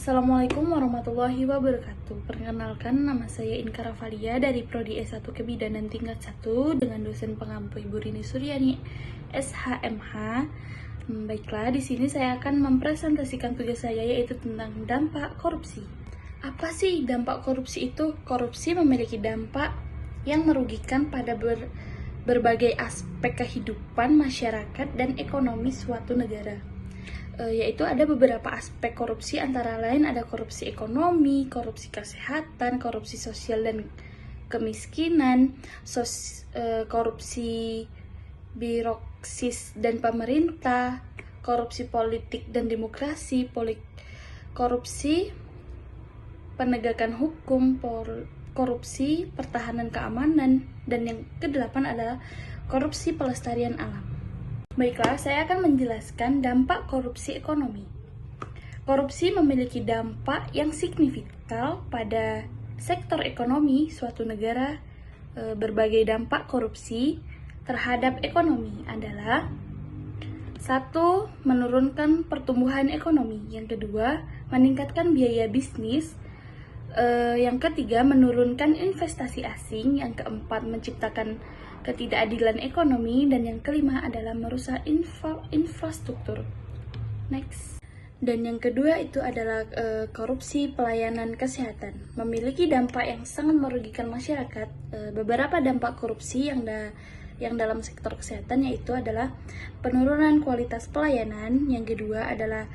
Assalamualaikum warahmatullahi wabarakatuh. Perkenalkan, nama saya Inka Rafalia dari Prodi S1 Kebidanan tingkat 1 dengan dosen pengampu Ibu Rini Suryani, SHMH. Baiklah, di sini saya akan mempresentasikan tugas saya, yaitu tentang dampak korupsi. Apa sih dampak korupsi itu? Korupsi memiliki dampak yang merugikan pada berbagai aspek kehidupan masyarakat dan ekonomi suatu negara. Yaitu ada beberapa aspek korupsi, antara lain ada korupsi ekonomi, korupsi kesehatan, korupsi sosial dan kemiskinan, korupsi biroksis dan pemerintah, korupsi politik dan demokrasi, korupsi penegakan hukum, korupsi pertahanan keamanan, dan yang kedelapan adalah korupsi pelestarian alam. Baiklah, saya akan menjelaskan dampak korupsi ekonomi. Korupsi memiliki dampak yang signifikan pada sektor ekonomi suatu negara. Berbagai dampak korupsi terhadap ekonomi adalah: 1. Menurunkan pertumbuhan ekonomi. Yang kedua, meningkatkan biaya bisnis. Yang ketiga, menurunkan investasi asing. Yang keempat, menciptakan ketidakadilan ekonomi, dan yang kelima adalah merusak infrastruktur. Next. Dan yang kedua itu adalah korupsi pelayanan kesehatan. Memiliki dampak yang sangat merugikan masyarakat. Beberapa dampak korupsi yang dalam sektor kesehatan yaitu adalah penurunan kualitas pelayanan, yang kedua adalah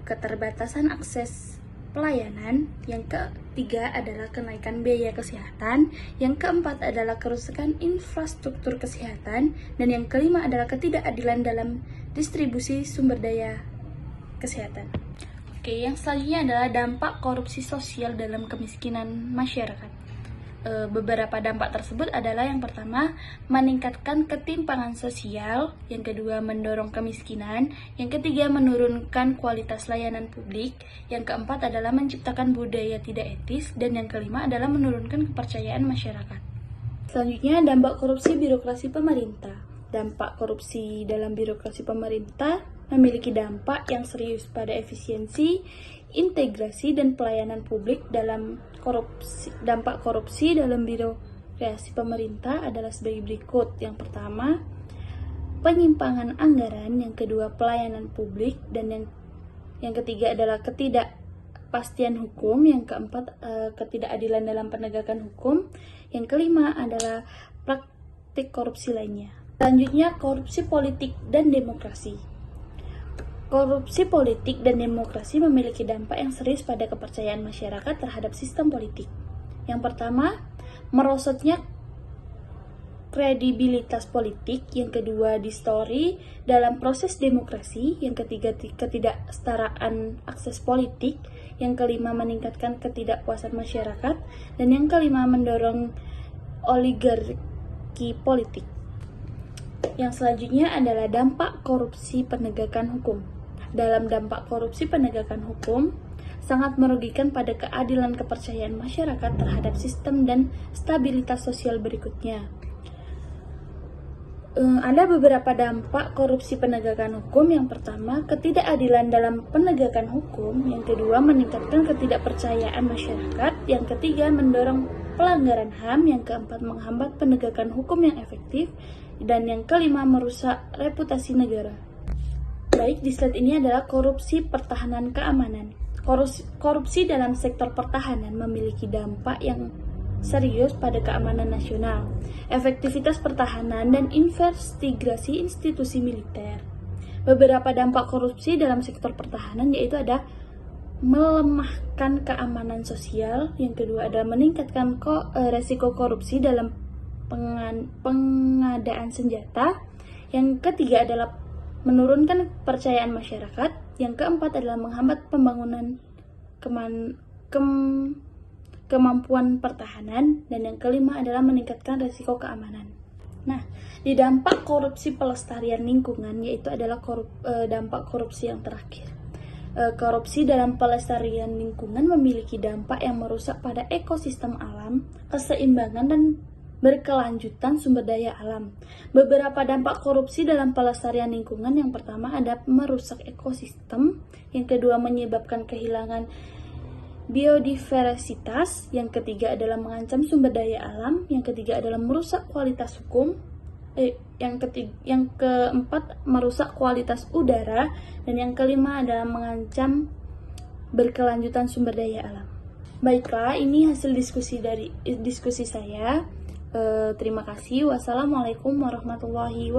keterbatasan akses pelayanan, yang ketiga adalah kenaikan biaya kesehatan, yang keempat adalah kerusakan infrastruktur kesehatan, dan yang kelima adalah ketidakadilan dalam distribusi sumber daya kesehatan. Oke, yang selanjutnya adalah dampak korupsi sosial dalam kemiskinan masyarakat. Beberapa dampak tersebut adalah: yang pertama, meningkatkan ketimpangan sosial, yang kedua, mendorong kemiskinan, yang ketiga, menurunkan kualitas layanan publik, yang keempat adalah menciptakan budaya tidak etis, dan yang kelima adalah menurunkan kepercayaan masyarakat. Selanjutnya, dampak korupsi birokrasi pemerintah. Dampak korupsi dalam birokrasi pemerintah memiliki dampak yang serius pada efisiensi, integrasi, dan pelayanan publik. Dampak korupsi dalam birokrasi pemerintah adalah sebagai berikut. Yang pertama, penyimpangan anggaran, yang kedua, pelayanan publik, dan yang ketiga adalah ketidakpastian hukum, yang keempat, ketidakadilan dalam penegakan hukum, yang kelima adalah praktik korupsi lainnya. Selanjutnya, korupsi politik dan demokrasi. Korupsi politik dan demokrasi memiliki dampak yang serius pada kepercayaan masyarakat terhadap sistem politik. Yang pertama, merosotnya kredibilitas politik, yang kedua, distori dalam proses demokrasi, yang ketiga, ketidaksetaraan akses politik, yang kelima, meningkatkan ketidakpuasan masyarakat, dan yang kelima, mendorong oligarki politik. Yang selanjutnya adalah dampak korupsi penegakan hukum. Dalam dampak korupsi penegakan hukum, sangat merugikan pada keadilan kepercayaan masyarakat terhadap sistem dan stabilitas sosial berikutnya. Ada beberapa dampak korupsi penegakan hukum. Yang pertama, ketidakadilan dalam penegakan hukum. Yang kedua, meningkatkan ketidakpercayaan masyarakat. Yang ketiga, mendorong pelanggaran HAM. Yang keempat, menghambat penegakan hukum yang efektif. Dan yang kelima, merusak reputasi negara. Baik, di slide ini adalah korupsi pertahanan keamanan. Korupsi dalam sektor pertahanan memiliki dampak yang serius pada keamanan nasional, efektivitas pertahanan, dan investigasi institusi militer. Beberapa dampak korupsi dalam sektor pertahanan yaitu ada melemahkan keamanan sosial, yang kedua adalah meningkatkan resiko korupsi dalam pengadaan senjata, yang ketiga adalah menurunkan kepercayaan masyarakat, yang keempat adalah menghambat pembangunan kemampuan pertahanan, dan yang kelima adalah meningkatkan risiko keamanan. Nah, di dampak korupsi pelestarian lingkungan yaitu adalah dampak korupsi yang terakhir. Korupsi dalam pelestarian lingkungan memiliki dampak yang merusak pada ekosistem alam, keseimbangan, dan berkelanjutan sumber daya alam. Beberapa dampak korupsi dalam pelestarian lingkungan: yang pertama ada merusak ekosistem, yang kedua menyebabkan kehilangan biodiversitas, yang ketiga adalah mengancam sumber daya alam, yang ketiga adalah merusak kualitas hukum, yang keempat merusak kualitas udara, dan yang kelima adalah mengancam berkelanjutan sumber daya alam. Baiklah, ini hasil diskusi saya. Terima kasih. Wassalamualaikum warahmatullahi wabarakatuh.